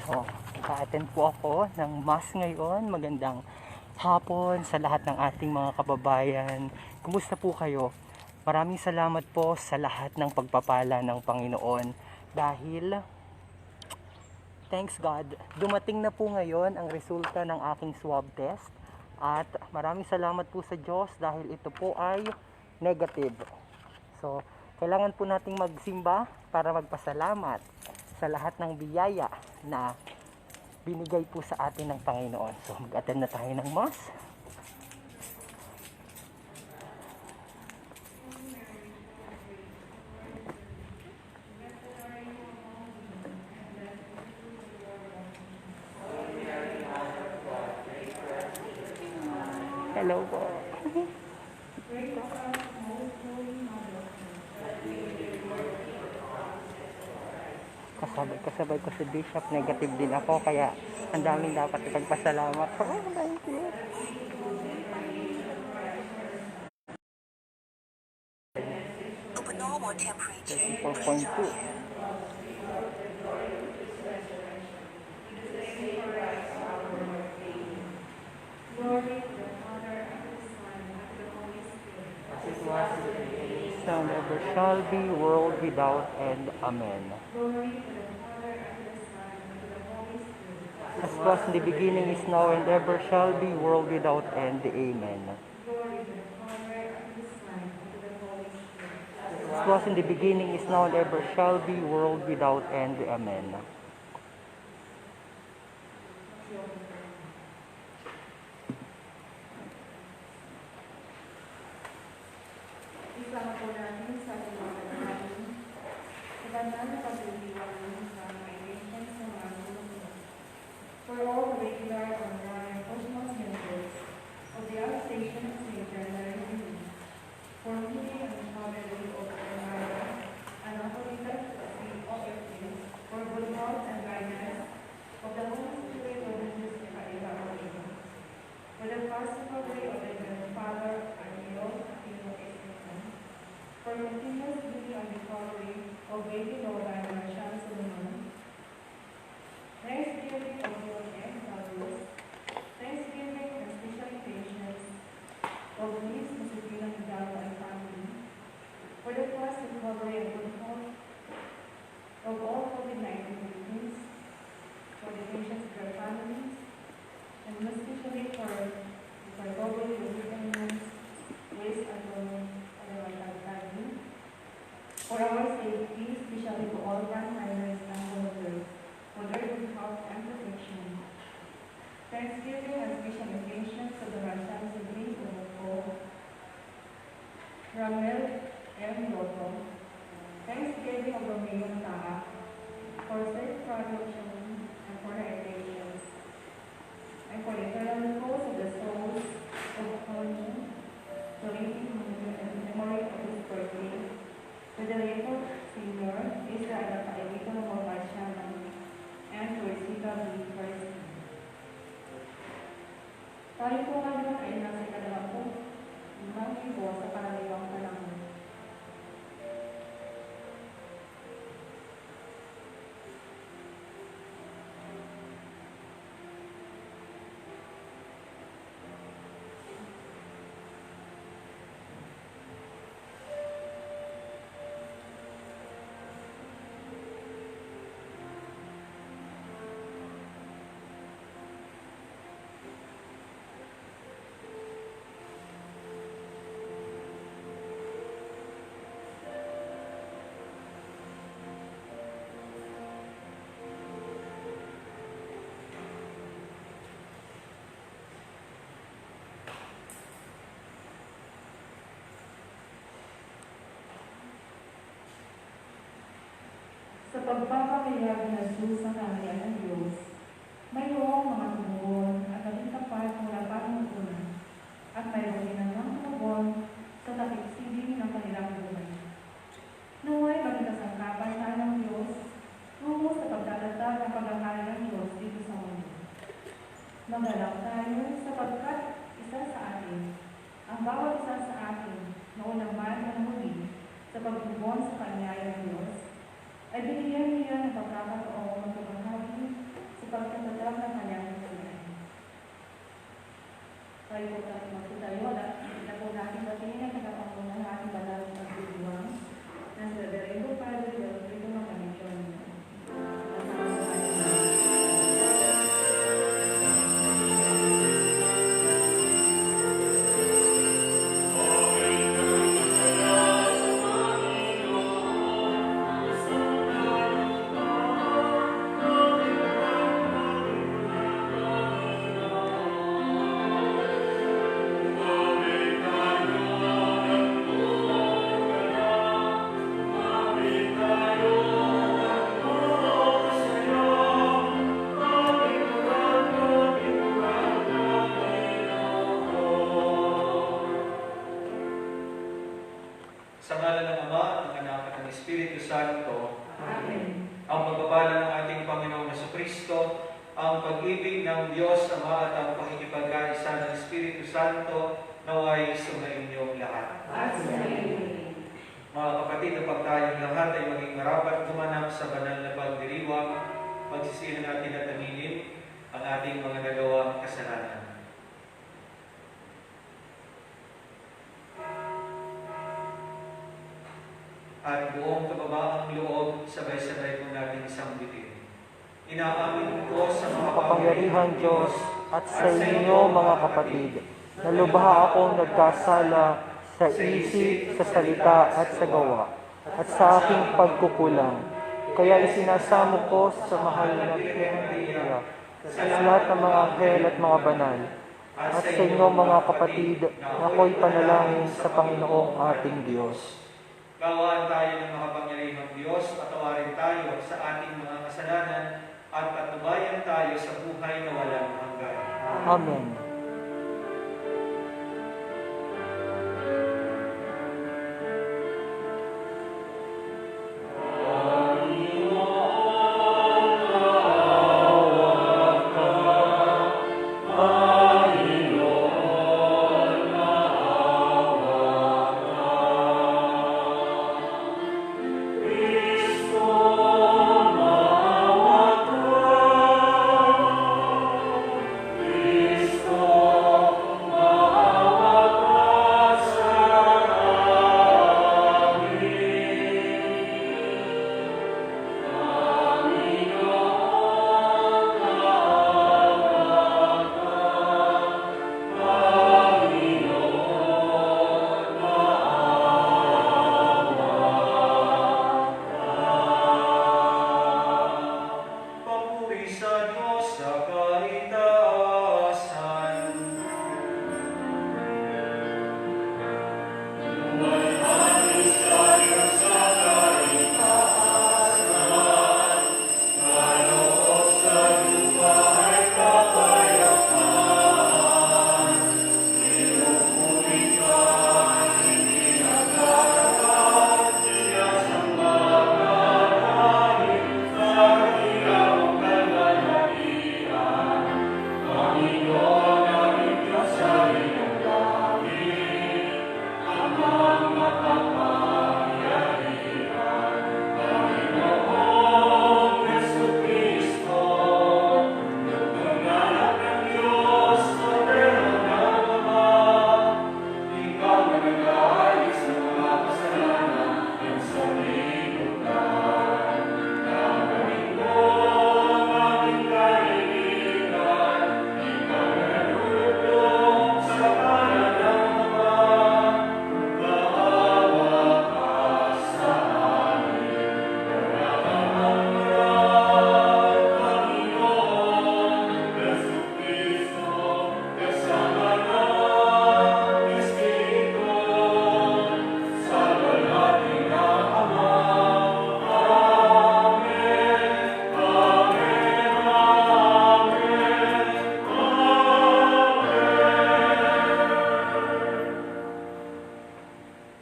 So, ka-attend po ako ng mass ngayon. Magandang hapon sa lahat ng ating mga kababayan. Kumusta po kayo? Maraming salamat po sa lahat ng pagpapala ng Panginoon dahil thanks God, dumating na po ngayon ang resulta ng aking swab test at maraming salamat po sa Diyos dahil ito po ay negative. So, kailangan po nating magsimba para magpasalamat sa lahat ng biyaya na binigay po sa atin ng Panginoon. So, mag-attend na tayo ng mass. Hello po. Kasabay ko si Bishop, negative din ako, kaya ang daming dapat ipagpasalamat. Oh, thank you. Normal temperature. 4.2. Now never shall be, world without end. Amen. As was in the beginning, is now, and ever shall be, world without end. Amen. As was in the beginning, is now, and ever shall be, world without end. Amen. Isama po natin sa ating mga panalangin. Sa banal na pag-iiwan ng Isang Identity sa mga tulong. For all the regular online Cosmos members of the outstation of St. Bernard Release, for meeting and family of Emmanuel, and Apostolic Offices, for good health and guidance of the Holy Spirit of Jesus in Kailangan, for the possible way of the Father and the Lord, for continuous beauty and recovery of baby Laura and Marshall Solomon. Thanksgiving of Lord and Carlos. Thanksgiving and special patience of Miss Josefina Hidalgo and family. For the fast recovery and good health of all COVID-19 victims. For the patients and their families. And especially for the global resilience, waste and for our safety, especially to all grandparents and elders, for their good health and protection. Thanksgiving and special occasions to the Marshall siblings of Ramel M. Loto. Thanksgiving of Romeo Taha for safe traduction and for her patience. And for the eternal repose of the souls of Tony, donating in memory of his birthday. With the labor senior, Israel at Kaibito ng Marshall and Rosita B. First. Tayo po ngayon ay nasa ikadalawang libo sa karaniwang panahon. Sa pagpapakayag na Diyos sa kaharian ng Diyos, mayroong mga tumugon at naging tapat mula panuntunan at mayroong ginanang tumugon sa takiksibing ng kanilang buhay. Naway maging kasangkapan tayo ng Diyos tungo sa pagdadatag ng paghahari ng Diyos dito sa mundo. Magalak tayo sapagkat isa sa atin, ang bawat isa sa atin, noon man ng huli sa pagtugon sa kanyaya ng Diyos, ay binigyan niya ng pagkakataong magbahagi sa ipagtatatag ng kanyang tunay. Tayo po tayo magtutayo at kita po natin batiin ang tagapangunan ng ating banal na pagdidiwang ng Reverendo Padre Rodrigo Macamichon. Sa ngalan ng Ama, at ng Anak, at ng Espiritu Santo, Amen. ang pagpapala ng ating Panginoong Jesucristo, ang pag-ibig ng Diyos Ama at ang pakikipagkaisa ng Espiritu Santo naway sumainyong lahat. At sa iyo. Mga kapatid, kapag tayong lahat ay maging marapat gumanap sa banal na pagdiriwang, pagsisihan natin at aminin ang ating mga nagawang kasalanan. At buong kababaang loob, sabay-sabay po natin sambitin. Inaamin ko sa mga Makapangyarihan Diyos at sa inyo mga kapatid, na lubha akong nagkasala sa isip, sa salita at sa gawa, at sa aking pagkukulang. Kaya isinasamo ko sa mahal na Bikira, sa lahat ng mga anghel at mga banal, at sa inyo mga kapatid, na ako'y panalangin sa Panginoong ating Diyos. Gawaan tayo ng makapangyarihang Diyos, patawarin tayo sa ating mga kasalanan, at patnubayan tayo sa buhay na walang hanggan. Amen. Papuri sa Diyos sa kaitaasan.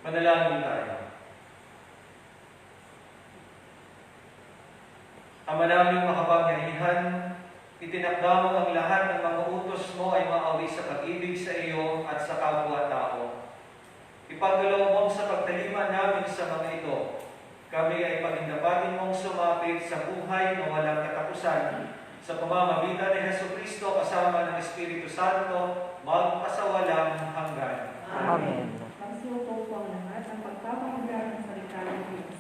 Manalangin tayo. Ama naming makapangyarihan, itinakda mo ang lahat ng mga utos mo ay maawi sa pag-ibig sa iyo at sa kapwa-tao. Ipagkaloob mo sa pagtalima namin sa mga ito. Kami ay pagindapatin mong sumapit sa buhay na walang katapusan sa pamamagitan ni Jesucristo kasama ng Espiritu Santo, magpasawalang hanggan. Amen. Pagsuko po ang lahat ang pagpapahagad ng salita ng Diyos.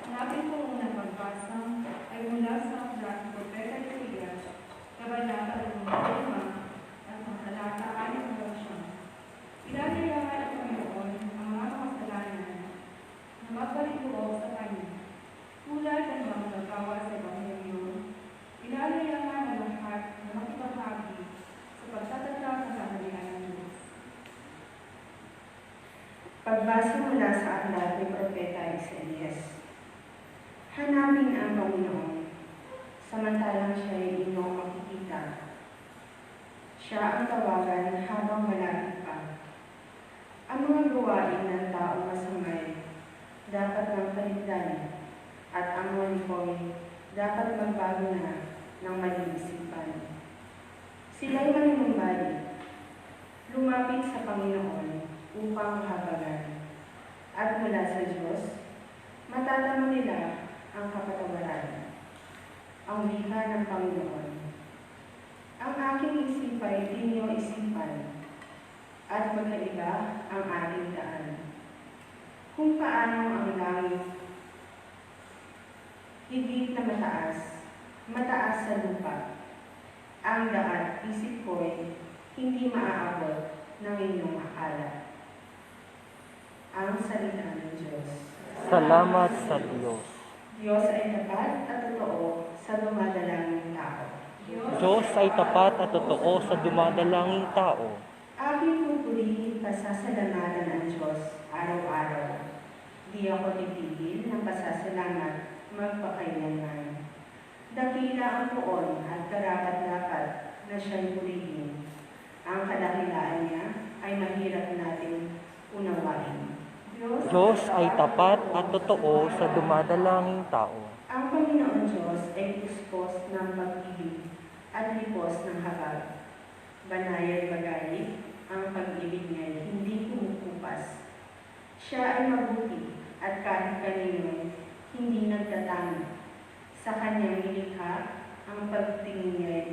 Ang ating pong unang pagbasa ay mula sa aklat ng Propeta Isaías, Kabanata 5, at ang talata 6. Ilalayahan ng Panginoon ang mga makasalanan na magbalik loob sa Kanya. Tulad ng mga nagawa sa Ebanghelyo, ilalayahan ang lahat na makibahagi sa pagtatatag ng kaharian ng Diyos. Pagbasa mula sa aklat ni Propeta Isaías. Hanapin ang Panginoon, samantalang siya ay inyong makikita. Siya ang tawagan habang malapit pa. Ang mga gawain ng taong masamay dapat ng paligdan, at ang mga likoy dapat magbago na ng maling isipan. Sila'y maninumbalik, lumapit sa Panginoon upang habagan. At mula sa Diyos, matatamo nila ang kapatawaran, ang wika ng Panginoon. Ang aking isipay di niyo isipan, at magkaiba ang aking daan. Kung paano ang langit higit na mataas sa lupa, ang daan isip ko'y hindi maaabot ng inyong akala. Ang salita ng Diyos. Salamat sa Diyos. Diyos ay tapat at totoo sa dumadalangin tao. Diyos ay tapat at totoo sa dumadalangin tao. Aking pupurihin pasasalamatan ang Diyos araw-araw. Di ako titigil ng pasasalamat magpakailanman. Dakila ang poon at karapat-dapat na siya'y purihin. Ang kadakilaan niya ay mahirap nating unawain. Diyos ay tapat at totoo sa dumadalangin tao. Ang Panginoon Diyos ay puspos ng pag-ibig at lipos ng habag. Banayad magalit, ang pag-ibig niya hindi kumukupas. Siya ay mabuti at kahit kanino hindi nagtatama. Sa kanyang nilikha, ang pagtingin niya ay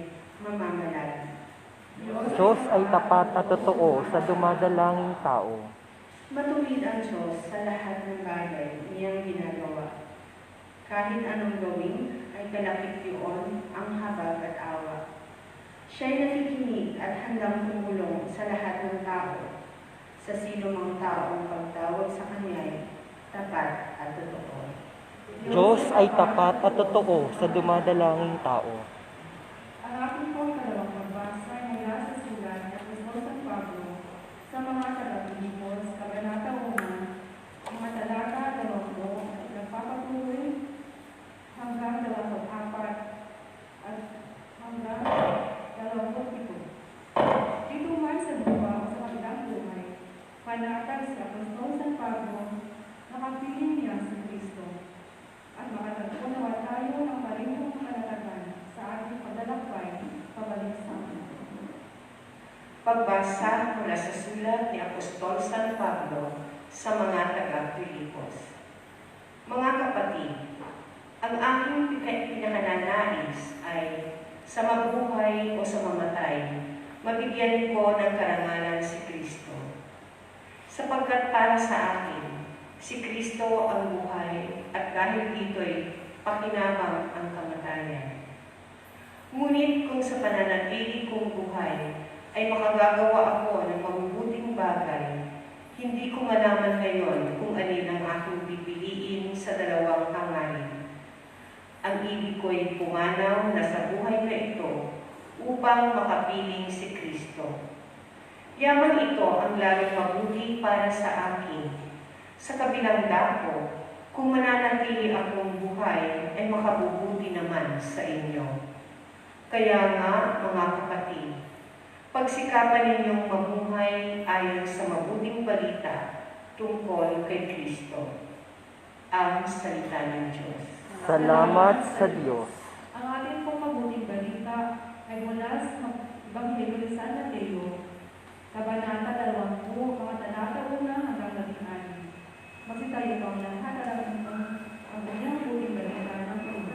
mamamalagi. Diyos ay tapat at totoo sa dumadalangin tao. Matuwid ang Diyos sa lahat ng bagay niyang ginagawa. Kahit anong gawin ay kalapit yun ang habag at awa. Siya'y nakikinig at handang tumulong sa lahat ng tao. Sa sino mang taong pagtawag sa kanya'y tapat at totoo. Diyos ay tapat at totoo sa dumadalangin tao. Ang aking pong kalawang pagbasa ay mula sa sulat ng Apostol San Pablo sa mga taga-Pilipos, Kabanata 1, mga talata 20 at nagpapatuloy hanggang 24 at hanggang 27. Dito man sa lupa o sa kabilang buhay, panatag si Apostol San Pablo, nakapiling niya si Kristo, at makatagpo nawa tayo ng parehong kalatagan sa ating paglalakbay pabalik sa atin. Pagbasa mula sa sulat ni Apostol San Pablo sa mga taga-Pilipos. Mga kapatid, ang aking pinakananais ay sa mabuhay o sa mamatay, mabigyan ko ng karangalan si Kristo. Sapagkat para sa akin, si Kristo ang buhay at dahil dito'y pakinabang ang kamatayan. Ngunit kung sa pananatili kong buhay ay makagagawa ako ng mabubuting bagay, hindi ko malaman ngayon kung alin ang aking pipiliin sa dalawang hangarin. Ang ibig ko'y pumanaw na sa buhay na ito upang makapiling si Kristo. Yaman ito ang lalong mabuti para sa akin. Sa kabilang dako, kung mananatili akong buhay, ay makabubuti naman sa inyo. Kaya nga, mga kapatid, pagsikapan ninyong mamuhay ayon sa mabuting balita tungkol kay Kristo. Ang salita ng Diyos. Salamat sa Diyos. Ang ating pong mabuting balita ay mula sa Ebanghelyo ni San Mateo, Kabanata 20, mga talata 1 hanggang 16. Magsitayo po ang lahat at ang kanyang mabuting balita ng Panginoon.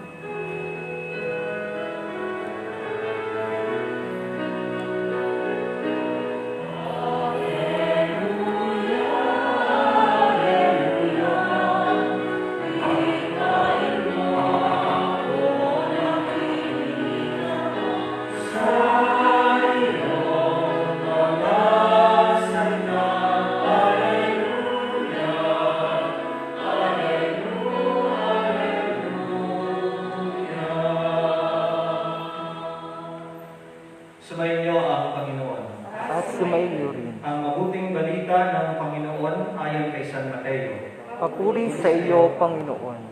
Sumainyo ang Panginoon. At sumainyo rin. Ang mabuting balita ng Panginoon ayon kay San Mateo. Papuri sa iyo, Panginoon.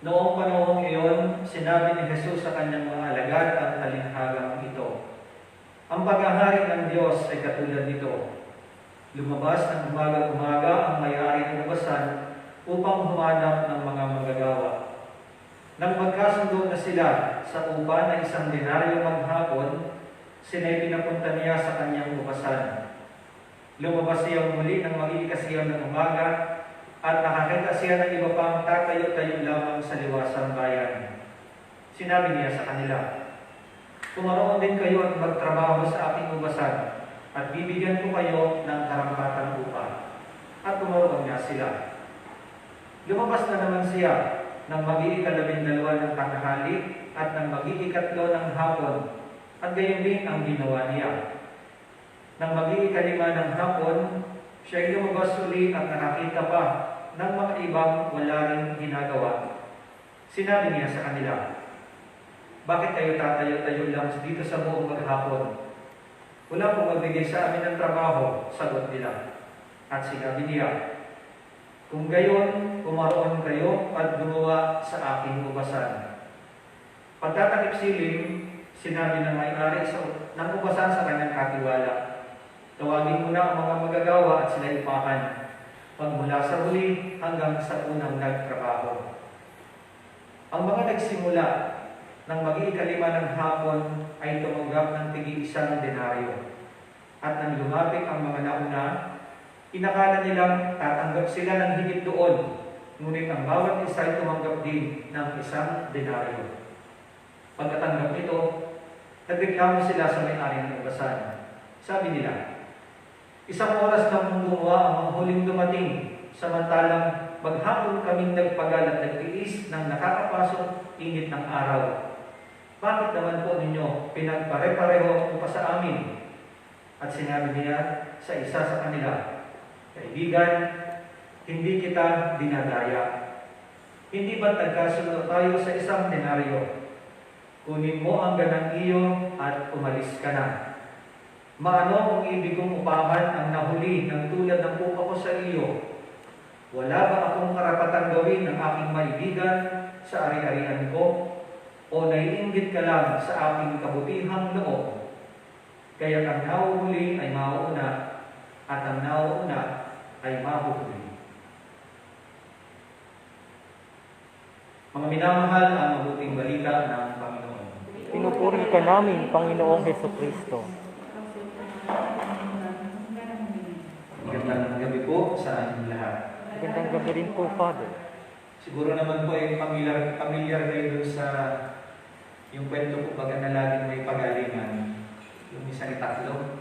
Noong panahong iyon, sinabi ni Jesus sa kanyang mga alagad ang talinhagang ito. Ang paghahari ng Diyos ay katulad nito. Lumabas ng umaga-umaga ang may-ari ng ubasan upang humanap ng mga manggagawa. Nang magkasundo na sila sa upa na 1 denaryo maghapon, sinay pinapunta niya sa kanyang ubasan. Lumabas siya muli ng mag-iikasiyam ng umaga at nakakita siya ng iba pang tatayo-tayo lamang sa liwasang bayan. Sinabi niya sa kanila, "Pumaroon din kayo at magtrabaho sa aking ubasan at bibigyan ko kayo ng karampatang upa." At pumaroon nga sila. Lumabas na naman siya ng mag-iikalabindalawa ng tanghali at ng mag-iikatlo ng hapon, at gayon din ang ginawa niya. Nang mag-iikalima ng hapon, siya'y lumabas uli at nakakita pa ng mga ibang wala ring ginagawa. Sinabi niya sa kanila, "Bakit kayo tatayo-tayo lang dito sa buong maghapon? Wala pong magbigay sa amin ng trabaho," sagot nila. At sinabi niya, "Kung gayon, pumaroon kayo at gumawa sa aking ubasan." Pagtatakip silim, sinabi ng may-ari ng ubasan sa kanyang katiwala, "Tawagin mo na ang mga magagawa at sila ipakan, pagmula sa huli hanggang sa unang nagtrabaho." Ang mga nagsimula ng mag-iikalima ng hapon ay tumanggap ng tig-1 denaryo. At nang lumapit ang mga nauna, inakala nilang tatanggap sila ng higit doon, ngunit ang bawat isa ay tumanggap din ng 1 denaryo. Pagkatanggap nito, nagreklamo sila sa may-ari ng ubasan. Sabi nila, "Isang oras lang gumawa ang mga huling dumating, samantalang maghapon kaming nagpagal at nagtiis ng nakakapasok init ng araw. Bakit naman po ninyo pinagpare-pareho ang upa sa amin?" At sinabi niya sa isa sa kanila, "Kaibigan, hindi kita dinadaya. Hindi ba't nagkasundo tayo sa 1 denaryo? Kunin mo ang ganang iyo at umalis ka na. Maano kung ibig kong upahan ang nahuli ng tulad ng upa ko sa iyo? Wala ba akong karapatan gawin ng aking maibigan sa ari-arian ko? O naiinggit ka lang sa aking kabutihang loob? Kaya ang nahuhuli ay mauuna at ang nauuna ay mahuhuli." Mga minamahal, ang mabuting balita ng Panginoon. Pinupuri ka namin, Panginoong Hesukristo. Magandang gabi po sa ating lahat. Magandang gabi rin po, Father. Siguro naman po ay familiar kayo dun sa yung kwento po baga na laging may pagalingan. Yung minsan ay tatlo,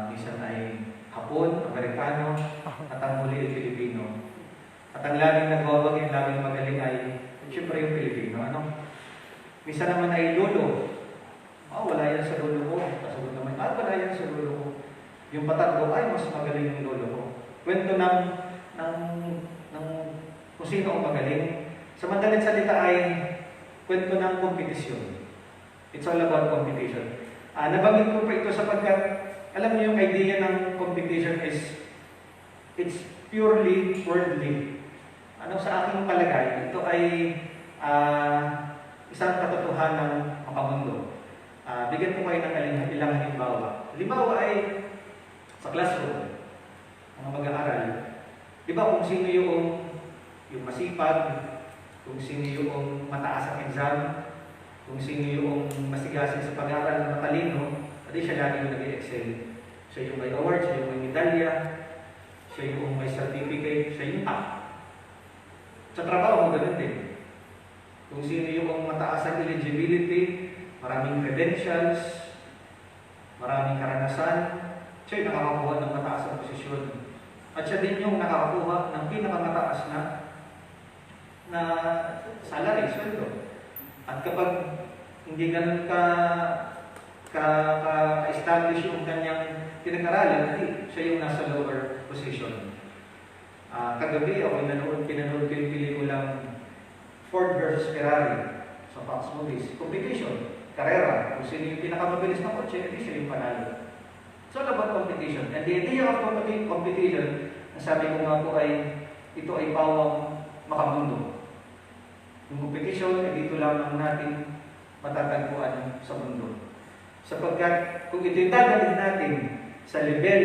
minsan ay Hapon, Amerikano, at ang huli ay Pilipino. At ang laging nagbabag, yung laging magaling ay siyempre yung Pilipino. Minsan naman ay lolo. Wala yan sa lolo ko. Kasagot naman, wala yan sa lolo ko. Yung patatlo, ay mas magaling yung lolo ko. Kwento ng kung sino ang magaling. Sa madaling salita ay kwento ng kompetisyon. It's all about competition. Nabanggit ko pa ito sapagkat alam niyo yung idea ng competition is it's purely worldly. Sa aking palagay, ito ay isang katotohanan makamundo. Bigyan ko kayo ng ilang halimbawa. Halimbawa ay sa classroom, mga mag-aaral. Di ba kung sino yung masipag, kung sino yung mataas ang exam, kung sino yung masigasin sa pag-aaral na matalino, hindi siya lagi yung nag-excel. Siya yung may award, siya yung may medalya, siya yung may certificate, siya yung top. Sa trabaho mo ganun din. Kung sino yung mataas ang eligibility, maraming credentials, maraming karanasan, siya yung nakakakuha ng mataas ang posisyon. At siya din yung nakakakuha ng pinakamataas na salary, sweldo. At kapag hindi ganun ka-establish yung kanyang pinag-aralan, hindi siya yung nasa lower position. Kagabi ako pinanood ko yung pelikulang Ford versus Ferrari. sa Fox Movies. Competition, karera. Kung sino yung pinakamabilis na kotse, hindi siya yung panalo. So, all about competition. And the idea of competition, ang sabi ko nga po ay, ito ay pawang makamundo. Yung competition ay dito lamang natin matatagpuan sa mundo. Sapagkat kung ito'y dadalhin natin sa level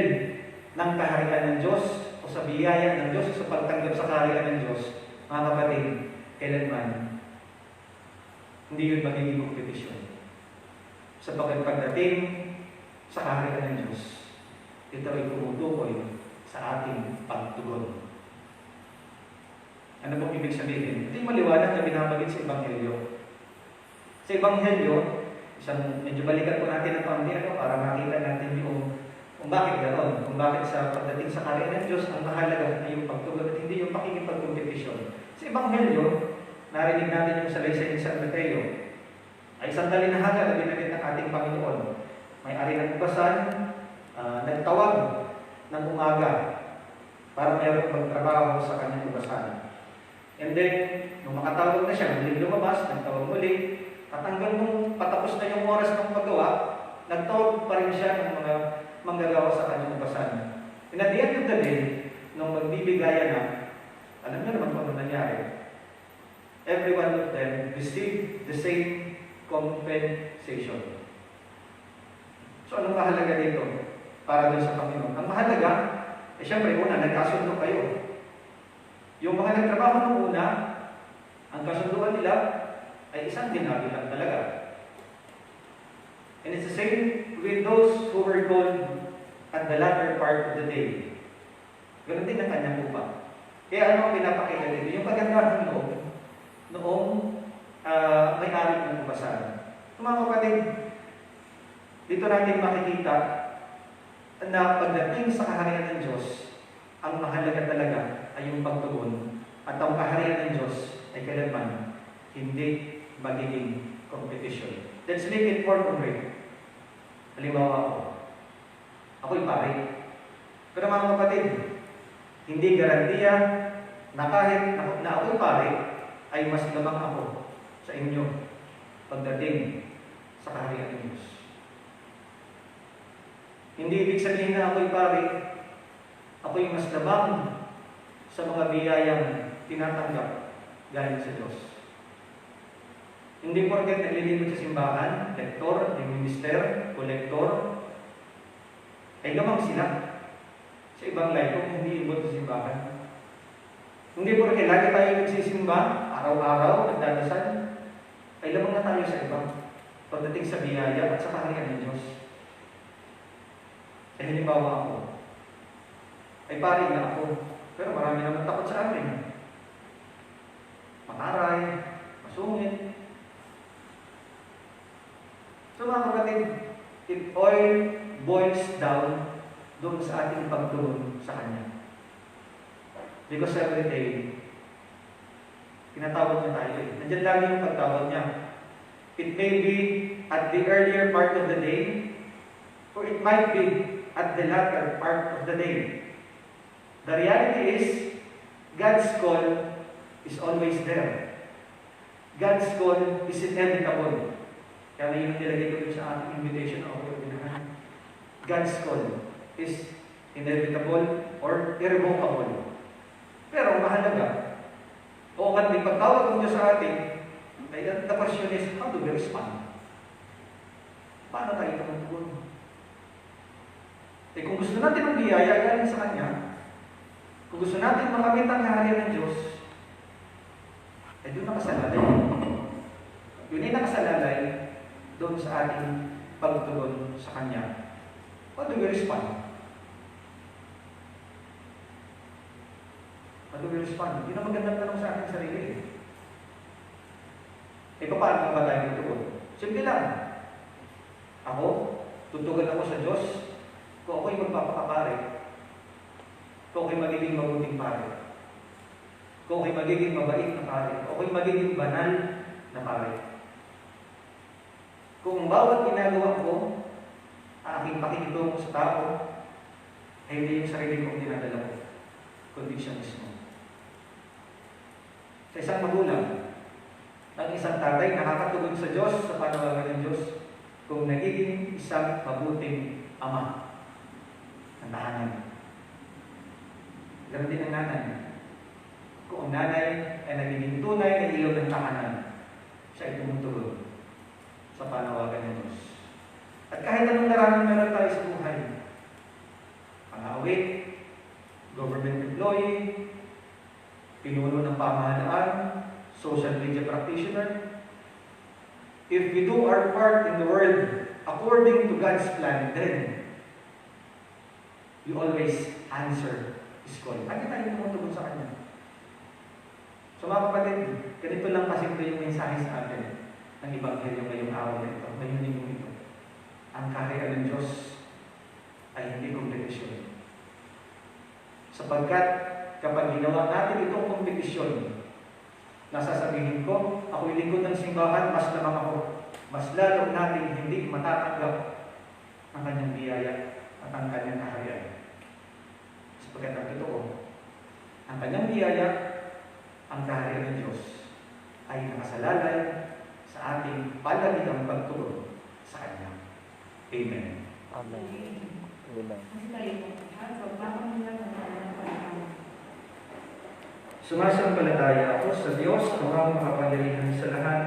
ng kaharian ng Diyos o sa biyaya ng Diyos o sa pagtanggap sa kaharian ng Diyos, mga kapatid, kailanman hindi yun magiging competition. Sapagkat pagdating sa kaharian ng Diyos, ito ay tumutukoy sa ating pagtugon. Ano pong ibig sabihin? Ito yung maliwanag na binabagit sa Ebanghelyo. Sa Ebanghelyo, medyo balikan po natin ang pamilya para makita natin yung kung bakit ganoon, kung bakit sa pagdating sa kaharian ng Diyos, ang mahalaga ay yung pagtugon at hindi yung pakikipagkompetisyon. Sa Ebanghelyo, narinig natin yung salaysay ni San Mateo, ay isang talinahaga na binanggit ng ating Panginoon. May-ari ng ubasan, nagtawag ng umaga para mayroong magtrabaho sa kanyang ubasan. And then, nung makatawag na siya, muling lumabas, nagtawag muli, at hanggang nung patapos na yung oras ng paggawa, nagtawag pa rin siya ng mga manggagawa sa kanyang ubasan. And at the end of the day, nung magbibigayan na, alam niyo naman kung ano nangyari. Every one of them received the same compensation. So, anong mahalaga dito para doon sa Panginoon? Ang mahalaga, siyempre, una, nagkasundo kayo. Yung mga nagtrabaho nung una, ang kasunduan nila ay isang dinabi lang talaga. And it's the same with those who were called at the latter part of the day. Ganun din ang kanyang upa. Kaya ano ang pinapakita dito? Yung kagandahan noong may-ari ng ubasan. Mga kapatid, dito natin makikita na pagdating sa kaharian ng Diyos, ang mahalaga talaga ay yung pagtugon. At ang kaharian ng Diyos ay kailanman hindi magiging competition. Let's make it more concrete. Halimbawa ako'y pare. Pero mga kapatid, hindi garantiya na kahit na ako'y pare, ay mas lamang ako sa inyo pagdating sa kaharian ng Diyos. Hindi ibig sabihin na ako'y pare, ako'y mas lamang sa mga biyayang tinatanggap galing sa Diyos. Hindi porket naglilingkod sa simbahan, lektor, minister, kolektor, ay lamang sila sa ibang layo kung hindi ibot sa simbahan. Hindi porket lagi tayo nagsisimba, araw-araw, nagdadasal, ay lamang na tayo sa iba pagdating sa biyaya at sa kaharian ng Diyos. Eh, halimbawa ako, ay pare na ako, pero marami naman takot sa akin. Mataray, masungit. So mga kapatid, it all boils down doon sa ating pagtugon sa Kanya. Because every day, tinatawag niya tayo eh. Nandiyan lagi yung pagtawag niya. It may be at the earlier part of the day, or it might be at the latter part of the day. The reality is, God's call is always there. God's call is inevitable. Kaya may yung nilagay ko sa ating invitation of Pilipinas. God's call is inevitable or irrevocable. Pero ang mahalaga, o may pagtawag ng Diyos sa atin, ay the question is, how do we respond? Paano tayo tumutugon? Eh kung gusto natin ang biyaya galing sa Kanya, kung gusto natin makamit ang kaharian ng Diyos, ay doon nakasalalay. Yun ay nakasalalay doon sa ating pagtugon sa Kanya. How do we respond? How do we respond? Yun ang magandang tanong sa ating sarili. Eh, paano ba tayo tutugon? Simple lang. Ako, tutugan ako sa Diyos kung ako'y magpapakapare. Kung ako'y magiging mabuting pare. Kung ako'y magiging mabait na pare. Kung ako'y magiging banal na pare. Kung bawat ginagawa ko, aking pakikitungo sa tao, ay hindi yung sarili kong dinadala ko, kundi siya mismo. Sa isang magulang, ng isang tatay nakakatugon sa Diyos sa panawagan ng Diyos kung nagiging isang mabuting ama ng tahanan. Ganun din ang nanay. Kung ang nanay ay nagiging tunay na ilaw ng tahanan, siya ay tumutugon sa panawagan ng Diyos. At kahit anong naraming meron tayo sa buhay, pang-awit, government employee, pinuno ng pamahalaan, social media practitioner, if we do our part in the world according to God's plan, then you always answer His call. Lagi tayo tumutugon sa Kanya. So mga kapatid, ganito lang kasimple yung mensahe sa atin ng Ebanghelyo ngayong araw na ito, ngayong linggo ito. Ang kaharian ng Diyos ay hindi kompetisyon. Sapagkat kapag ginawa natin itong kompetisyon, nasasabihin ko, ako'y lingkod ng simbahan, mas lamang ako. Mas lalo natin hindi matatanggap ang kanyang biyaya at ang kanyang kaharian. Sapagkat ang totoo, ang kanyang biyaya, ang kaharian ng Diyos ay nakasalalay sa ating palagiang pagtulong sa Kanya. Amen. Amen. Amen. Kasi tayo po, bakit nila sa pagkakas? Sumasampalataya ako sa Diyos, ang makapangyarihan sa lahat,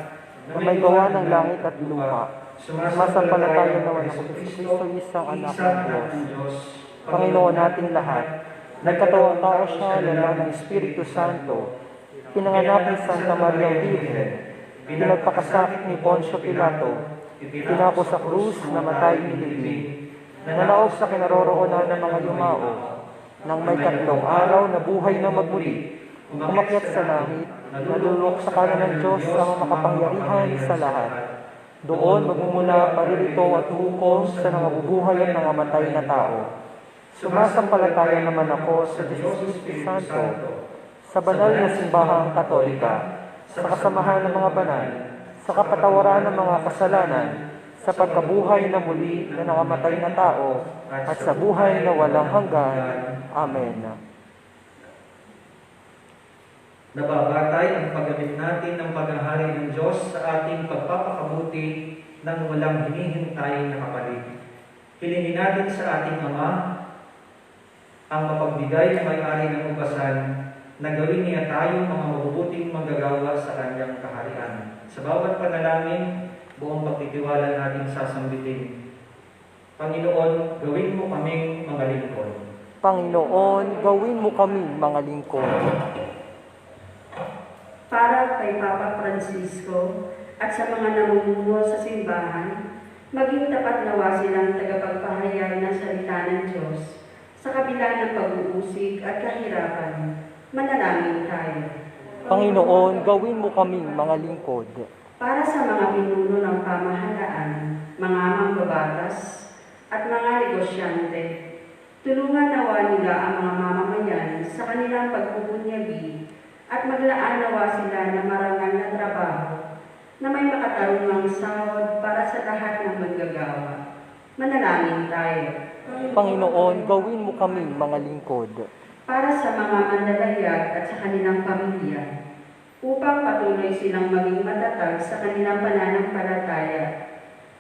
Na may gawa ng langit at lupa. Sumasampalataya naman ako sa Kristo, isang anak ng Diyos. Panginoon nating lahat, nagkatawang tao siya, lala ng Espiritu Santo, pinanganak ni Santa Maria Virgen, pinagpakasakit ni Poncio Pilato, pinako sa krus, namatay nilibing, nanaog sa kinaroroonan ng mga yumao, nang may 3 araw na buhay na magmuli, umakyat sa langit, nalulok sa kanan ng Diyos ang makapangyarihan sa lahat. Doon magmumula paririto at hukom sa nangabubuhay at nangamatay na tao. Sumasampalataya naman ako sa Espiritu Santo, sa banal na simbahang Katolika, sa kasamahan ng mga banal, sa kapatawaran ng mga kasalanan, sa pagkabuhay na muli na nangamatay na tao, at sa buhay na walang hanggan. Amen. Nababatay ang paggamit natin ng paghahari ng Diyos sa ating pagpapakabuti ng walang hinihintay na kapalit. Hilingin natin sa ating Ama ang mapagbigay ng may-ari ng ubasan na gawin niya tayo mga mabubuting manggagawa sa kanyang kaharian. Sa bawat panalangin, buong pagtitiwala natin sasambitin. Panginoon, gawin mo kaming mga lingkod. Panginoon, gawin mo kaming mga lingkod. Para kay Papa Francisco at sa mga namumuno sa simbahan, maging tapat nawa silang tagapagpahayag ng salita ng Diyos sa kabila ng pag-uusig at kahirapan. Manalangin tayo. Panginoon, gawin mo kaming mga lingkod. Para sa mga pinuno ng pamahalaan, mga mambabatas at mga negosyante, tulungan nawa nila ang mga mamamayan sa kanilang pagpupunyagi at maglaan nawa sila ng marangal na trabaho na may makatarungang sahod para sa lahat ng manggagawa. Manalangin tayo. Panginoon, gawin mo kaming mga lingkod. Para sa mga manlalayag at sa kanilang pamilya, upang patuloy silang maging matatag sa kanilang pananampalataya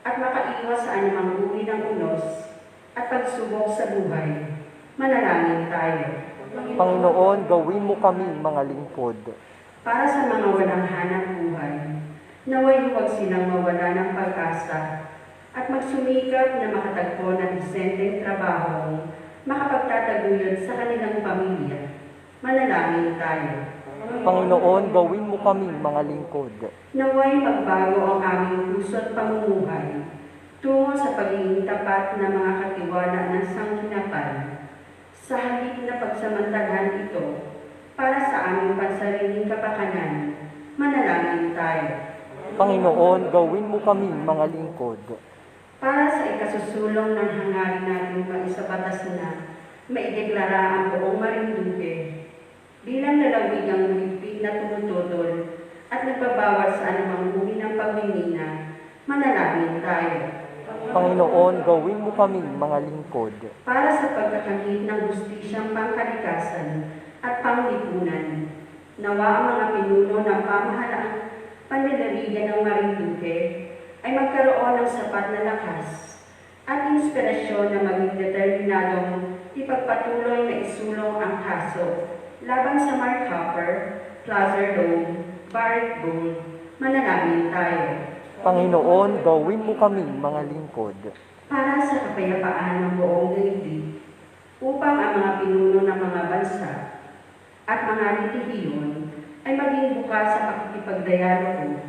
at makaiwas sa anumang uri ng unos at pagsubok sa buhay. Manalangin tayo. Panginoon, gawin mo kaming mga lingkod. Para sa mga walang hanap buhay, naway huwag silang mawala ng pag-asa at magsumikap na makatagpo ng disenteng trabaho makapagtataguyod sa kanilang pamilya. Manalangin tayo. Panginoon, gawin mo kaming mga lingkod. Naway magbago ang aming puso't pamumuhay tungo sa pagiging tapat na mga katiwala ng sangkinapan sa halip na pagsamantalahan ito para sa aming pansariling kapakanan. Manalangin tayo. Panginoon, gawin mo kaming mga lingkod. Para sa ikasusulong ng hangarin natin maisabatas na maideklara ang buong Marinduque bilang lalawigang mahigpit na tumututol at nagbabawat sa anumang uri ng pagmimina. Manalangin tayo. Panginoon, gawin mo kaming mga lingkod. Para sa pagkakamit ng hustisyang pangkalikasan at panglipunan, nawa ang mga pinuno ng pamahalaan panlalawigan ng Marinduque ay magkaroon ng sapat na lakas at inspirasyon na maging determinadong ipagpatuloy na isulong ang kaso laban sa Mark Hopper, Plaza Dome, Barrick Gold. Manalangin tayo. Panginoon, gawin mo kaming mga lingkod Para sa kapayapaan ng buong daigdig, upang ang mga pinuno ng mga bansa at mga relihiyon ay maging bukas sa pakikipagdialogo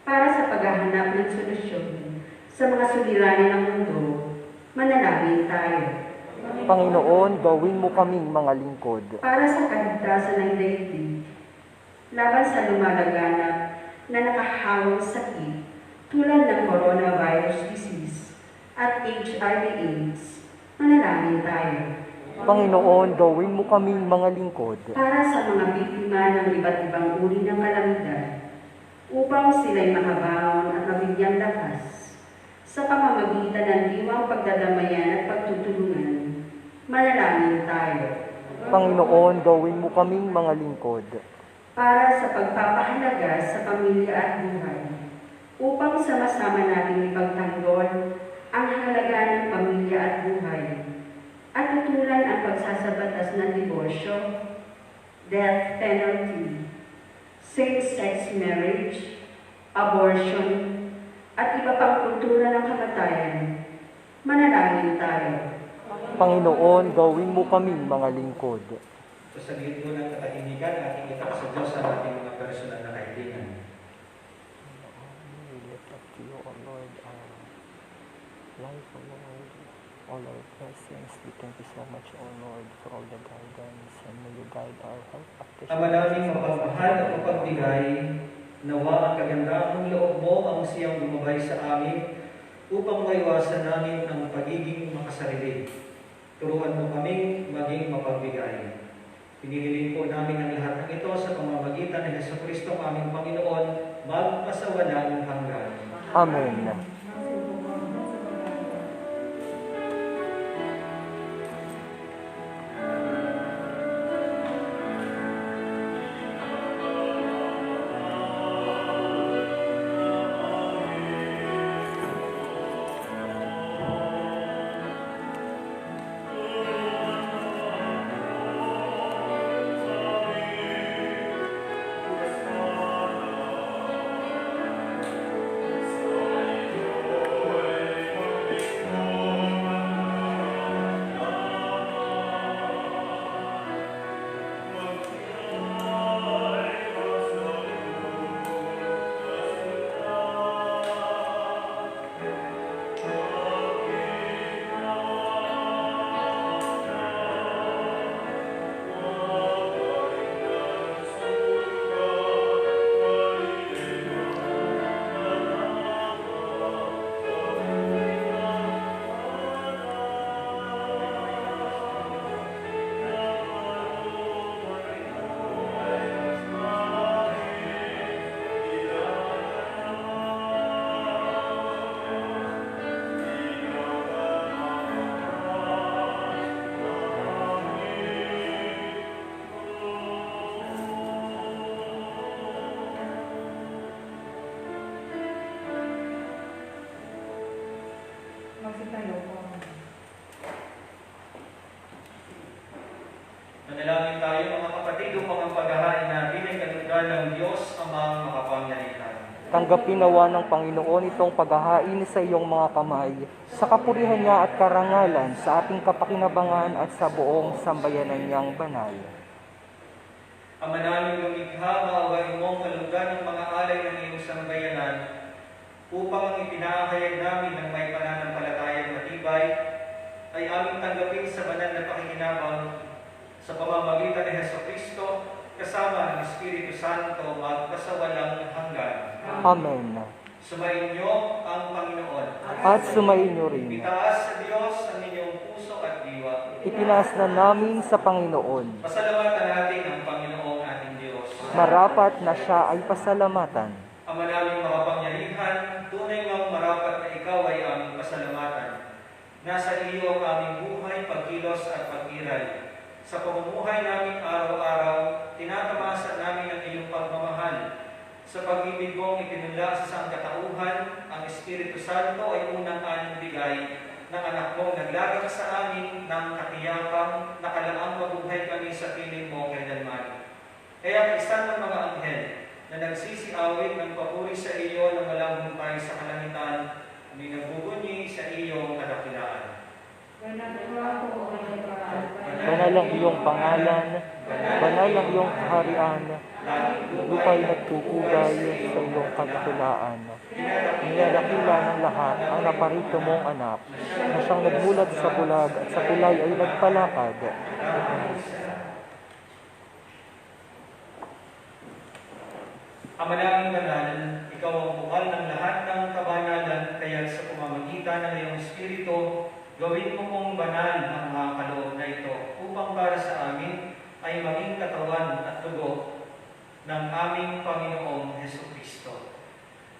para sa paghahanap ng solusyon sa mga suliranin ng mundo. Manalangin tayo. Panginoon, gawin mo kaming mga lingkod Para sa kaligtasan ng daigdig, laban sa lumalaganap na nakahawang sakit tulad ng coronavirus disease at HIV/AIDS, manalangin tayo. Panginoon, gawin mo kaming mga lingkod Para sa mga biktima ng iba't ibang uri ng kalamidad, upang sila'y makabangon at mabigyan lakas sa pamamagitan ng diwang pagdadamayan at pagtutulungan, manalangin tayo. Panginoon, gawin mo kaming mga lingkod Para sa pagpapahalaga sa pamilya at buhay, upang sama-sama nating ipagtanggol ang halaga ng pamilya at buhay, at tutulan ang pagsasabatas ng diborsyo, death penalty, same-sex marriage, abortion, at iba pang kultura ng kamatayan. Manalangin tayo. Panginoon, gawin mo kaming mga lingkod So sa gilid po ng katahimikan, ating itak sa Diyos ang ating mga personal na kaibigan. We lift up to you, O Lord, our life, O Lord, all our blessings. We thank you so much, O Lord, for all the guidance, and may you guide our health after Ang maraming mapagmahal at mapagbigay, nawa ang kagandahang loob mo ang siyang lumabay sa amin upang maiwasan namin ang pagiging makasarili. Turuan mo kaming maging mapagbigay. Pinihiling po namin ang lahat ng ito sa pamamagitan ng Jesucristo aming Panginoon, magpasawalang hanggan. Amen. Magsitayo po. Manalangin tayo mga kapatid upang ang paghahain natin ay katunggan ng Diyos amang makapangyarihan. Tanggapin nawa ng Panginoon itong paghahain sa iyong mga kamay, sa kapurihan niya at karangalan, sa ating kapakinabangan at sa buong sambayanan niyang banal. Ama namin lumikha, maawain mong kalunggan ng mga alay ng iyong sambayanan, upang ang ipinahayag namin ng may pananampalatayang matibay ay aming tanggapin sa banal na pakikinabang sa pamamagitan ni Jesucristo kasama ng Espiritu Santo magpasawalang hanggan. Amen. Sumainyo ang Panginoon. At sumainyo rin. Itaas sa Diyos ang inyong puso at diwa. Itinaas na namin sa Panginoon. Pasalamatan natin ang Panginoong ating Diyos. Marapat na siya ay pasalamatan. Ama naming makapangyarihan, tunay ngang marapat na ikaw ay aming pasalamatan. Nasa iyo ang aming buhay, pagkilos at pag-iral. Sa pamumuhay namin araw-araw, tinatamasa namin ang iyong pagmamahal. Sa pag-ibig mong itinula sa sangkatauhan, ang Espiritu Santo ay unang bigay ng anak mong naglagak sa amin ng katiyakang nakalaang mabuhay kami sa piling mo kailanman. Kaya isa ng mga anghel na nagsisiawit ng papuri sa iyo na walang humpay sa kalangitan, nagbubunyi sa iyong kadakilaan. Banal ang iyong pangalan, banal ang iyong kaharian, lupa'y nagpupugay sa iyong kadakilaan. Niyalakila ng lahat ang naparito mong anak, na siyang nagmulat sa bulag at sa kulay ay nagpalakad. Ama naming banal, ikaw ang bukal ng lahat ng kabanalan, kaya sa pamamagitan ng iyong Espiritu, gawin mo pong banal ang mga kaloob na ito, upang para sa amin ay maging katawan at dugo ng aming Panginoong Hesukristo.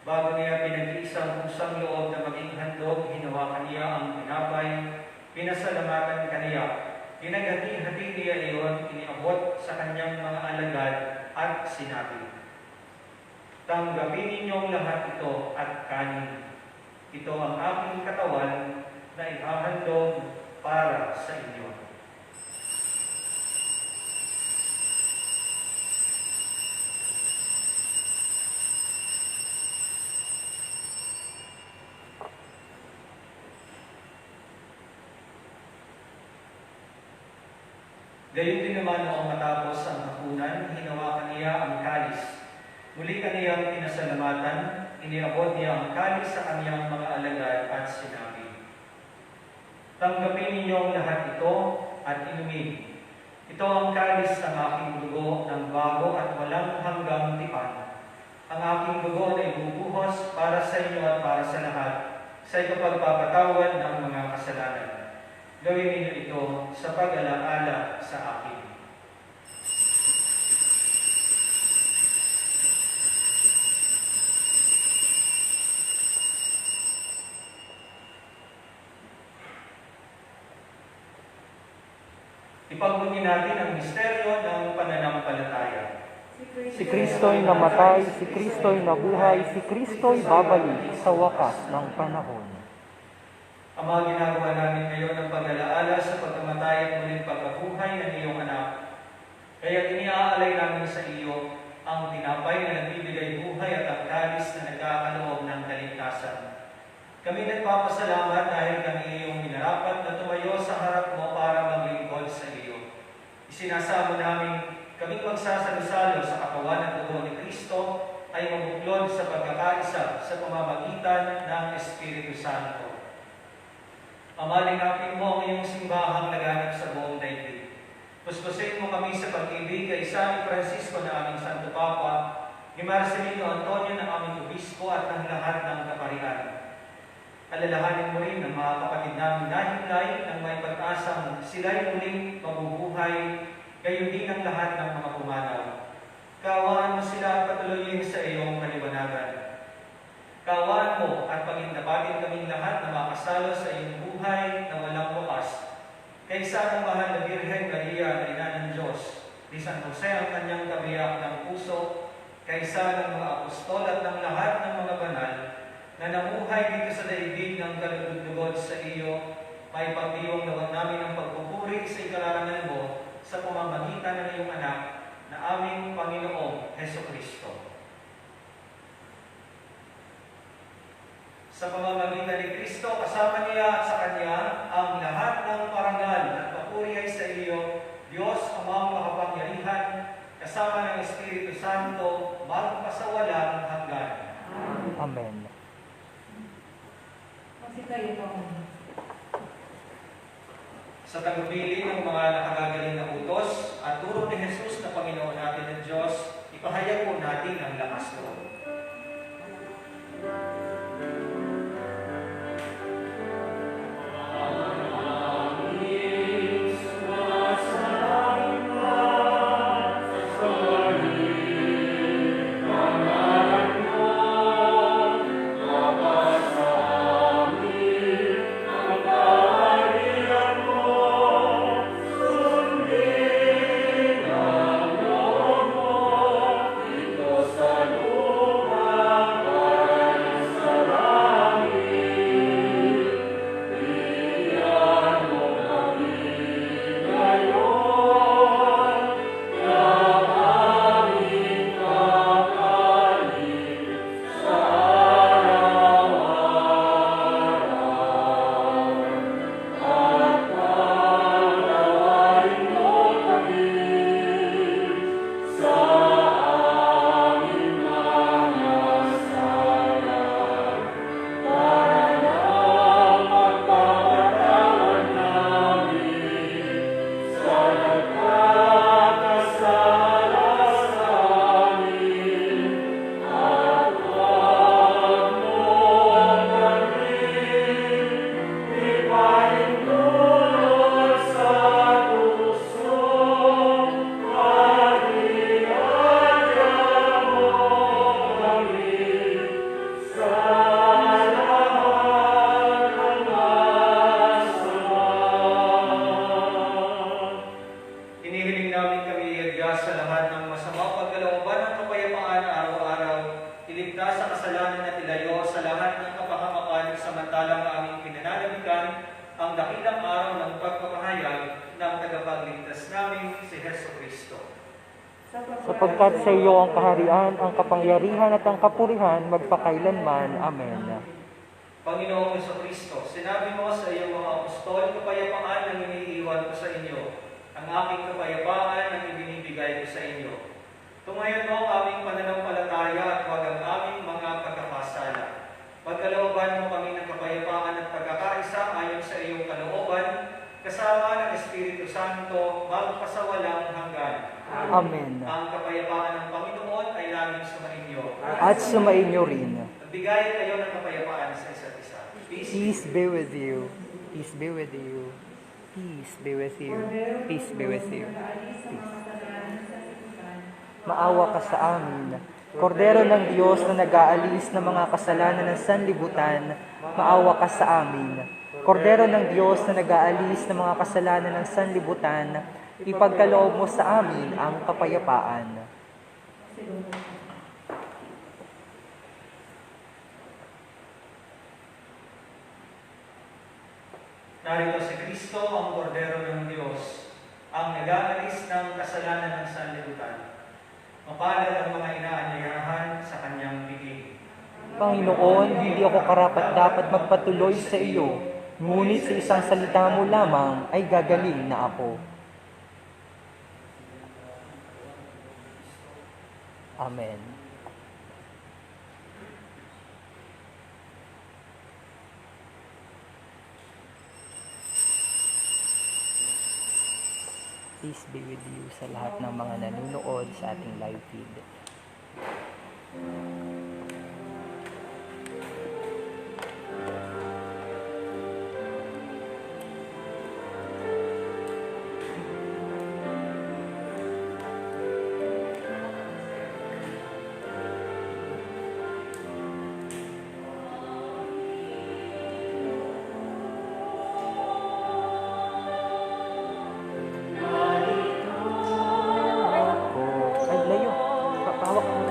Bago niya pinag-iisang pusang loob na maging handog, hinawakan niya ang tinapay, pinasalamatan kaniya, pinaghati-hati niya iyon, iniabot sa kanyang mga alagad at sinabi, "Tanggapin ninyong lahat ito at kanin. Ito ang aking katawan na ihahandog para sa inyo." Gayon din naman noong matapos ang hapunan, hinawakan niya ang kalis. Muli kaniyang pinasalamatan, iniabot niya ang kalis sa kaniyang mga alagad at sinabi, "Tanggapin ninyong lahat ito at inumin. Ito ang kalis ng aking dugo ng bago at walang hanggang tipan. Ang aking dugo na ibubuhos para sa inyo at para sa lahat sa ikapagpapatawad ng mga kasalanan. Gawin ninyo ito sa pag-alaala sa akin." Ipagbunyi natin ang misteryo ng pananampalataya. Si Kristo'y namatay, si Kristo'y nabuhay, si Kristo'y babalik sa wakas ng panahon. Ama, ginagawa namin ngayon ang pag-alaala sa pagkamatay at muling pagkabuhay ng iyong anak. Kaya iniaalay namin sa iyo ang tinapay na nagbibigay buhay at ang kalis na nagkakaloob ng kaligtasan. Kami nagpapasalamat dahil kami iyong minarapat na tumayo sa harap mo para maglingkod sa iyo. Isinasamo namin kaming magsasalo-salo sa katawan at dugo ni Kristo ay mabuklod sa pagkakaisa sa pamamagitan ng Espiritu Santo. Ama, lingapin mo ang iyong simbahang laganap sa buong daigdig. Puspusin mo kami sa pag-ibig kay San Francisco na aming Santo Papa, ni Marcelino Antonio na aming Obispo at ng lahat ng kaparihan. Alalahanin mo rin ang mga kapatid namin nahimlay ng may pag-asang sila'y muling mabubuhay, gayon din ang lahat ng mga pumanaw. Kaawaan mo sila at patuloyin sa iyong kaliwanagan. Kaawaan mo at pagindapatin kaming lahat na makasalo sa iyong buhay na walang wakas. Kaysa ang mahal na Birhen Maria, Ina ng Diyos, ni San Jose ang kanyang kabiyak ng puso, kaysa ng mga apostol at ng lahat ng mga banal, na namuhay dito sa daigdig ng kalugod-lugod sa iyo, may pagdiyong nawa namin ang pagpupuri sa ikararangan mo sa pamamagitan ng iyong anak na aming Panginoong Hesukristo. Sa pamamagitan ni Kristo, kasama niya at sa Kanya, ang lahat ng parangal at papuri ay sa iyo, Diyos Amang makapangyarihan, kasama ng Espiritu Santo, magpasawalang hanggan. Amen. Magsitayo po. Sa tagubilin ng mga nakagagaling na utos at turo ni Jesus na Panginoon natin ng Diyos, ipahayag po natin ang lakas loob. Salud. ang dakilang araw ng pagpapahayag ng tagapagligtas namin si Heso Kristo. Sapagkat sa iyo ang kaharian, ang kapangyarihan at ang kapurihan magpakailanman. Amen. Panginoong Heso Kristo, sinabi mo sa iyong mga apostol, kapayapaan ang iniiwan ko sa inyo. Ang aking kapayapaan ang ibinibigay ko sa inyo. Tumayon mo ang aming pananampalataya at huwag ang aming mga pagkakasala. Pagkalooban mo kami ng kapayapaan at pagkakaisa ayon sa iyong kalooban, kasama ng Espiritu Santo, magpasawalang hanggan. Amen. Ang kapayapaan ng Panginoon ay laging sumainyo. At sumainyo rin. Nagbigay kayo ng kapayapaan sa isa't isa. Peace be with you. Peace be with you. Peace be with you. Peace be with you. Maawa ka sa amin. Kordero ng Diyos na nag-aalis ng mga kasalanan ng sanlibutan, maawa ka sa amin. Kordero ng Diyos na nag-aalis ng mga kasalanan ng sanlibutan, ipagkaloob mo sa amin ang kapayapaan. Narito si Kristo, ang Kordero ng Diyos, ang nag-aalis ng kasalanan ng sanlibutan. Mapalad ang mga inaanyayahan sa kanyang bibig. Panginoon, hindi ako karapat-dapat magpatuloy sa iyo, ngunit sa isang salita mo lamang ay gagaling na ako. Amen. Peace be with you sa lahat ng mga nanonood sa ating live feed. Ay, layo. Papawak mo.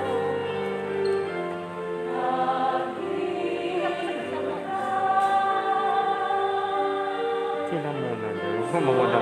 Sila muna daw. Muna.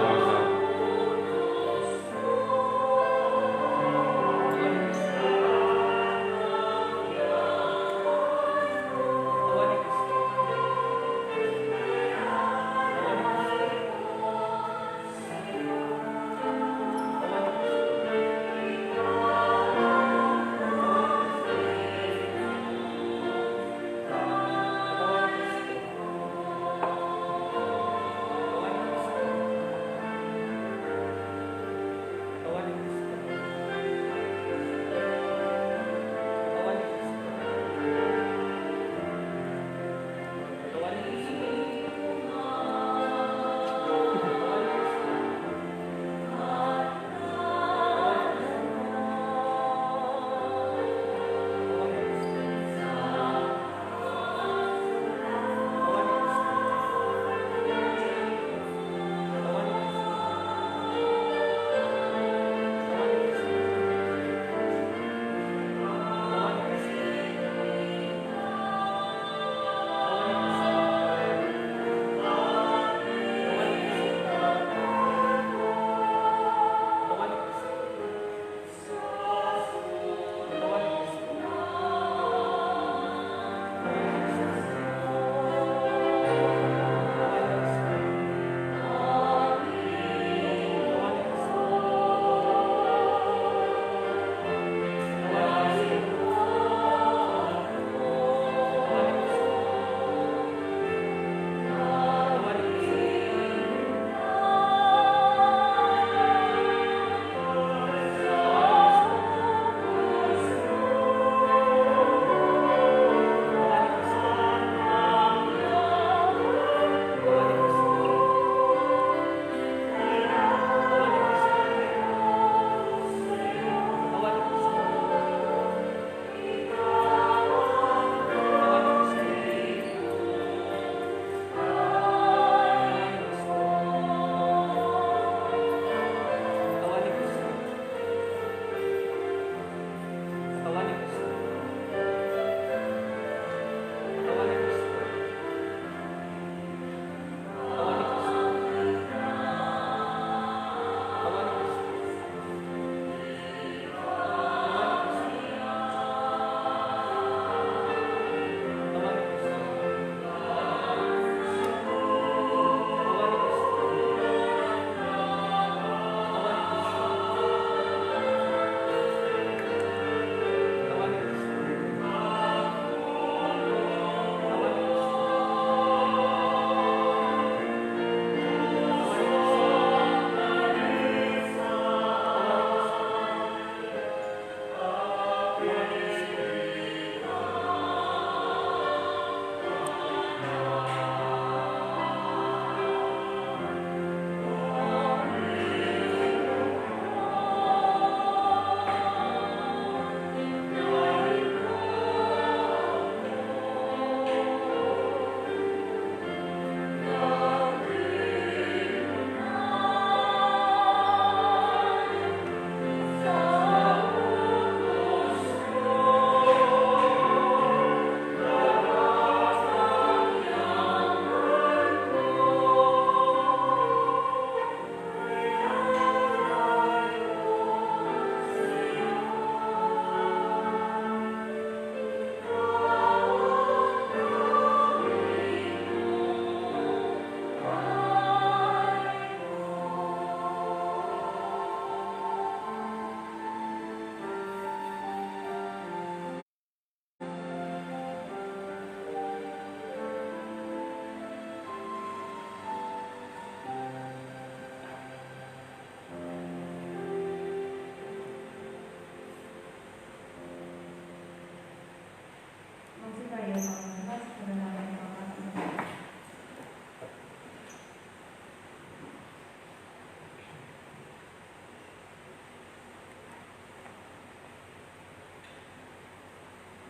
iyo pangalaman sa pananaman ng mga kapatid.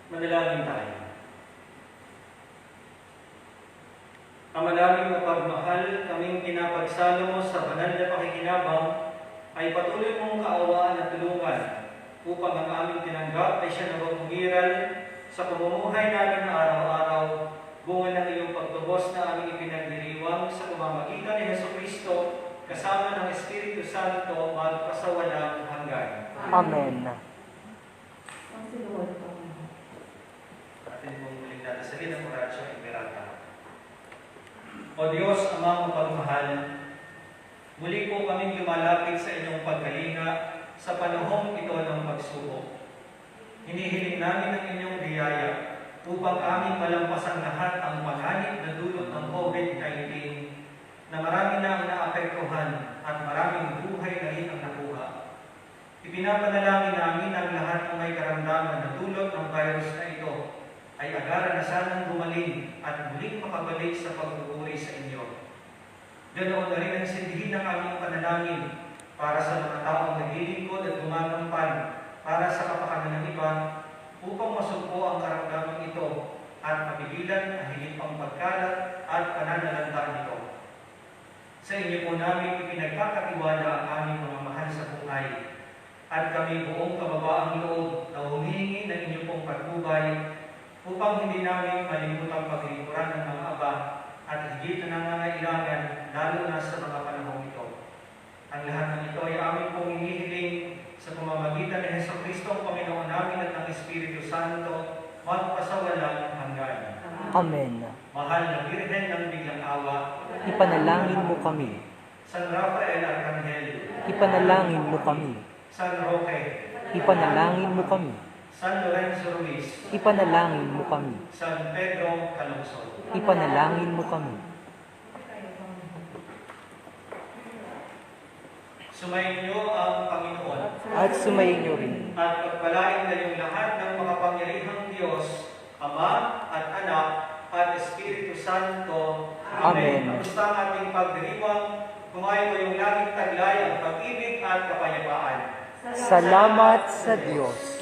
Manalangin tayo. Ama naming mapagmahal, kaming pinapagsalo mo sa banal na pakikinabang, ay patuloy mong kaawaan at tulungan upang ang aming tinanggap ay siya na umiral sa pamumuhay namin na araw-araw, bunga ng iyong pagtubos na aming ipinagdiriwang sa pamamagitan ni Jesucristo kasama ng Espiritu Santo magpasawalang hanggan. Amen. Ang sinuod po. Atin mong muling dadasalin ang Oratio Imperata. O Diyos, Amang mapagmahal, muli po kaming lumalapit sa inyong pagkalinga sa panahong ito ng pagsubok. Hinihiling namin ang inyong biyaya upang aming malampasan lahat ang panganib na dulot ng COVID-19 na marami na ang naapektuhan at maraming buhay na rin ang nakuha. Ipinapanalangin namin ang lahat ng may karamdaman na dulot ng virus na ito ay agaran na sanang gumaling at muling makabalik sa pagpupuri sa inyo. Ganoon na rin ang sindihin ng aming panalangin para sa mga taong naglilingkod at gumagampan para sa kapakanan ng iba upang masugpo ang karamdaman ito at mapigilan ang higit pang pagkalat at pananalanta nito. Sa inyo po namin ipinagkakatiwala ang aming mga mahal sa buhay at kami buong kababaang loob na humihingi ng inyong pong patnubay upang hindi namin malimutan paglingkuran ng mga aba at higit na nangangailangan lalo na sa mga panahong ito. Ang lahat ng ito ay aming pong hinihiling sa pamamagitan ni Jesucristo ang Panginoon namin at ng Espiritu Santo magpasawalang hanggan. Amen. Mahal na Birhen ng Biglang Awa, Ipanalangin mo kami. San Rafael Arcangel, Ipanalangin mo kami. San Roque, Ipanalangin mo kami. San Lorenzo Ruiz, Ipanalangin mo kami. San Pedro Calungsod. Ipanalangin mo kami. Sumayin niyo ang Panginoon At sumayin niyo rin. at pagpalain kayong lahat ng makapangyarihang Diyos, Ama at Anak at Espiritu Santo. Amen. Kamusta ang ating pagdiriwang? Kumain ko yung langit taglay, ang pag-ibig at kapayapaan. Salamat sa Diyos.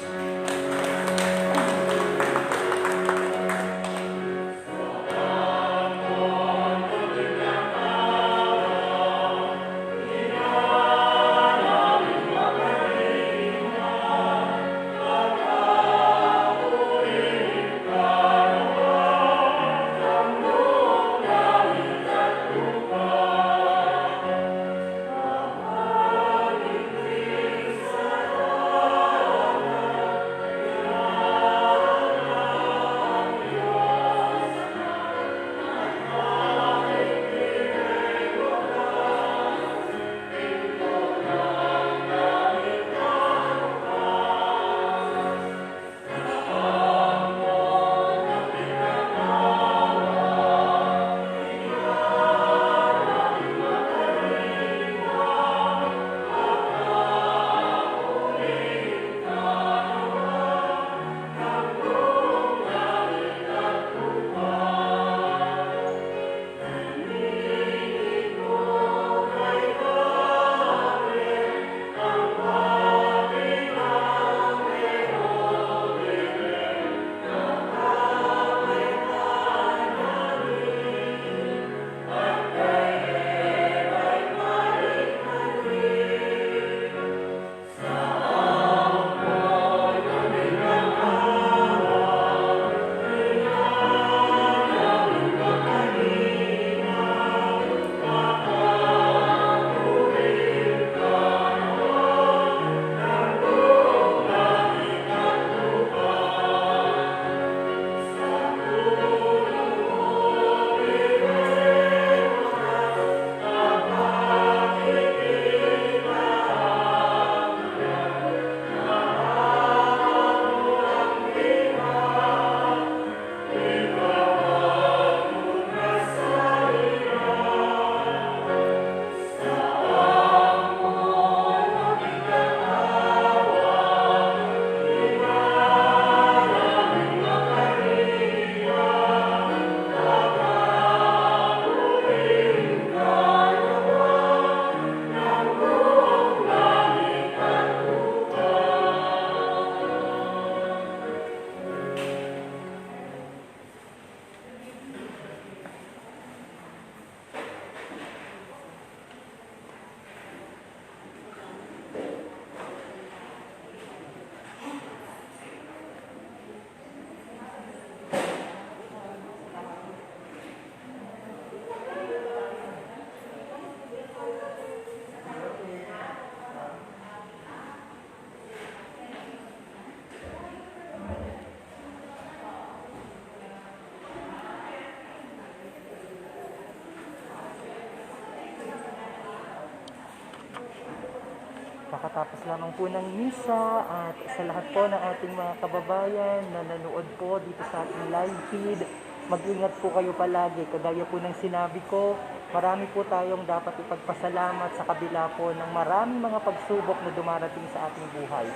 kakatapos lamang po ng misa at sa lahat po ng ating mga kababayan na nanood po dito sa ating live feed, mag-ingat po kayo palagi. Kagaya po ng sinabi ko, marami po tayong dapat ipagpasalamat sa kabila po ng maraming mga pagsubok na dumarating sa ating buhay.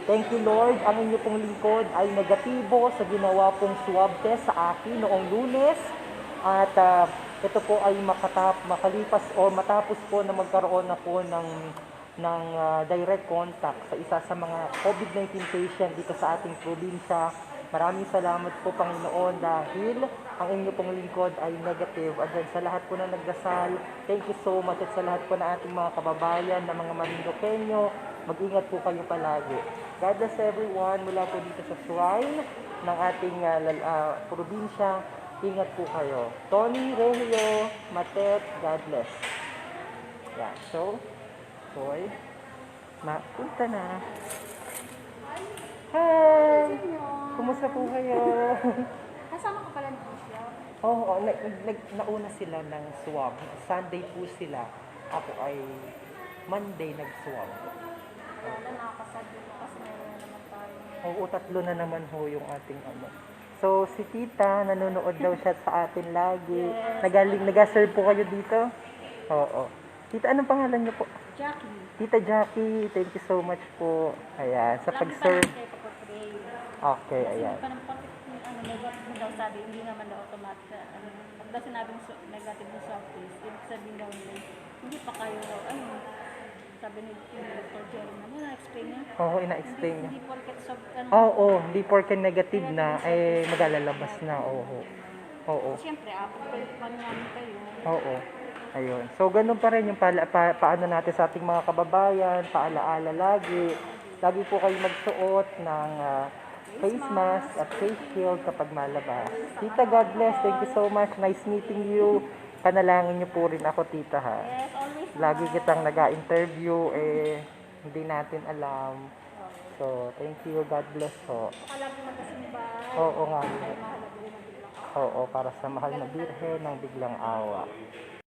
Thank you Lord, ang inyo pong lingkod ay negatibo sa ginawa pong swab test sa akin noong Lunes. At ito po ay makalipas o matapos po na magkaroon na po ng direct contact sa isa sa mga COVID-19 patient dito sa ating probinsya. Maraming salamat po Panginoon dahil ang inyo pong lingkod ay negative. At sa lahat po na nagdasal, thank you so much. At sa lahat po na ating mga kababayan, na mga Marinduqueño, mag-ingat po kayo palagi. God bless everyone mula po dito sa shrine ng ating probinsya. Ingat po kayo. Tony, Regio, Matet, God bless. Yeah, so, boy, mapunta na. Hi! Kumusta po kayo? Kasama ka pala ng isla. Oo, nauna sila ng swab. Sunday po sila. Ako ay Monday nag-swab. Wala, nakakasad din kasi meron na naman tayo. Oo, 3 na naman ho yung ating ano. So, si Tita, nanonood daw siya sa atin lagi. Nag-serve po kayo dito? Oo. Tita, anong pangalan niyo po? Jackie. Tita Jackie, thank you so much po. Ayan, sa pag-serve. Lagi pa naman kayo pag-pray. Okay, Kasi ayan. hindi pa naman negative mo daw sabi, hindi naman daw automatic. Pag daw sinabing negative mo swab test, ibig sabihin daw nila, hindi pa kayo, sabi ni Dr. Jerry na explain niya. Oo, ina-explain niya. Hindi porket swab, Oo, hindi porke negative na, ay magalalabas na. Oo. Oo. Siyempre, pa namin kayo. Oo. Ayun. So, ganun pa rin yung paano natin sa ating mga kababayan, paalaala lagi. Lagi po kayo magsuot ng face mask at face shield kapag malabas. Tita, God bless. Thank you so much. Nice meeting you. Panalangin niyo po rin ako, tita, ha. Yes, always. Lagi kitang nag-interview, hindi natin alam. So, thank you. God bless po. Palagi magkasimba. Oo nga. Mahalaga rin ang biglang Oo, para sa mahal na Birhen ng biglang awa.